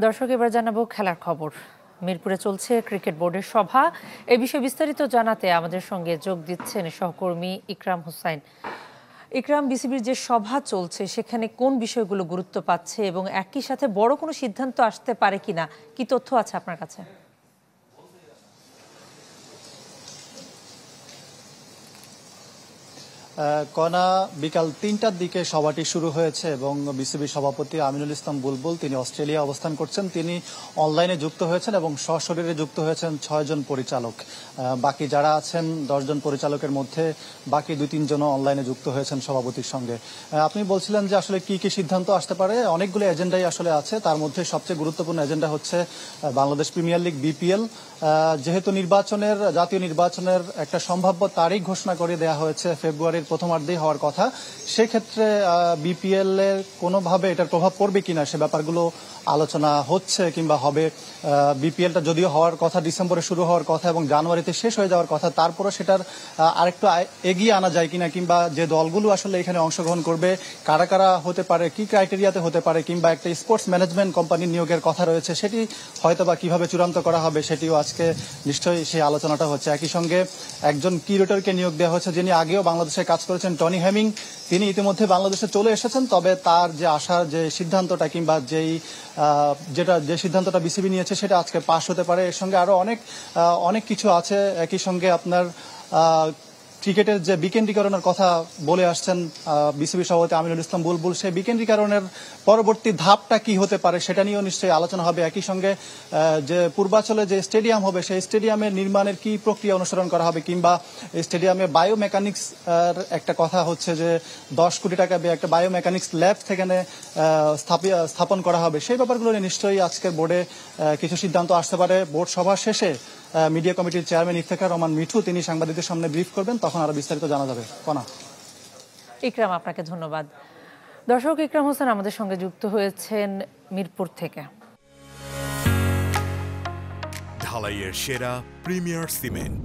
দর্শক, এবার জানাবো খেলার খবর। মিরপুরে চলছে ক্রিকেট বোর্ডের সভা। এ বিষয়ে বিস্তারিত জানাতে আমাদের সঙ্গে যোগ দিচ্ছেন সহকর্মী ইকরাম হোসাইন। ইকরাম, বিসিবির যে সভা চলছে সেখানে কোন বিষয়গুলো গুরুত্ব পাচ্ছে এবং একই সাথে বড় কোনো সিদ্ধান্ত আসতে পারে কিনা, কি তথ্য আছে আপনার কাছে? কণা, বিকাল ৩টার দিকে সভাটি শুরু হয়েছে এবং বিসিবি সভাপতি আমিনুল ইসলাম বুলবুল তিনি অস্ট্রেলিয়া অবস্থান করছেন। তিনি অনলাইনে যুক্ত হয়েছেন এবং সশরীরে যুক্ত হয়েছেন ৬ জন পরিচালক। বাকি যারা আছেন ১০ জন পরিচালকের মধ্যে বাকি ২-৩ জনও অনলাইনে যুক্ত হয়েছেন সভাপতির সঙ্গে। আপনি বলছিলেন যে আসলে কি কি সিদ্ধান্ত আসতে পারে। অনেকগুলো এজেন্ডাই আসলে আছে, তার মধ্যে সবচেয়ে গুরুত্বপূর্ণ এজেন্ডা হচ্ছে বাংলাদেশ প্রিমিয়ার লিগ বিপিএল। যেহেতু জাতীয় নির্বাচনের একটা সম্ভাব্য তারিখ ঘোষণা করে দেওয়া হয়েছে, ফেব্রুয়ারির প্রথমার্ধেই হওয়ার কথা, সেক্ষেত্রে বিপিএল এর কোনোভাবে এটার প্রভাব পড়বে কিনা সে ব্যাপারগুলো আলোচনা হচ্ছে কিংবা হবে। বিপিএলটা যদিও হওয়ার কথা ডিসেম্বরে শুরু হওয়ার কথা এবং জানুয়ারিতে শেষ হয়ে যাওয়ার কথা, তারপরে সেটার আরেকটু এগিয়ে আনা যায় কিনা, কিংবা যে দলগুলো আসলে এখানে অংশগ্রহণ করবে কারা কারা হতে পারে, কি ক্রাইটেরিয়াতে হতে পারে, কিংবা একটা স্পোর্টস ম্যানেজমেন্ট কোম্পানি নিয়োগের কথা রয়েছে, সেটি হয়তোবা কিভাবে চূড়ান্ত করা হবে সেটিও আজকে নিশ্চয়ই সেই আলোচনাটা হচ্ছে। একই সঙ্গে একজন কিউরেটরকে নিয়োগ দেওয়া হচ্ছে যিনি আগেও বাংলাদেশে কাজ করেছেন, টনি হেমিং। তিনি ইতিমধ্যে বাংলাদেশে চলে এসেছেন, তবে তার যে আসার যে সিদ্ধান্তটা কিংবা যে সিদ্ধান্তটা বিসিবি নিয়েছে সেটা আজকে পাশ হতে পারে। এর সঙ্গে আরো অনেক কিছু আছে। একই সঙ্গে আপনার ক্রিকেটের যে বিকেন্দ্রীকরণের কথা বলে আসছেন বিসিবি সভাপতি আমিনুল ইসলাম বুলবুল, সেই বিকেন্দ্রীকরণের পরবর্তী ধাপটা কি হতে পারে সেটা নিয়েও নিশ্চয়ই আলোচনা হবে। একই সঙ্গে যে পূর্বাঞ্চলে যে স্টেডিয়াম হবে সেই স্টেডিয়ামের নির্মাণের কি প্রক্রিয়া অনুসরণ করা হবে, কিংবা স্টেডিয়ামে বায়োমেকানিক্স এর একটা কথা হচ্ছে যে ১০ কোটি টাকা ব্যয়ে একটা বায়োমেকানিক্স ল্যাব সেখানে স্থাপন করা হবে। সেই ব্যাপারগুলো নিয়ে নিশ্চয়ই আজকের বোর্ডে কিছু সিদ্ধান্ত আসতে পারে। বোর্ড সভা শেষে মিডিয়া কমিটির চেয়ারম্যান ইফতেখার রহমান মিঠু তিনি সাংবাদিকদের সামনে ব্রিফ করবেন, তখন আরো বিস্তারিত জানা যাবে। কণা। ইকরাম, আপনাকে ধন্যবাদ। দর্শক, ইকরাম হোসেন আমাদের সঙ্গে যুক্ত হয়েছেন মিরপুর থেকে। ঢালাইয়ের সেরা প্রিমিয়ার সিমেন্ট।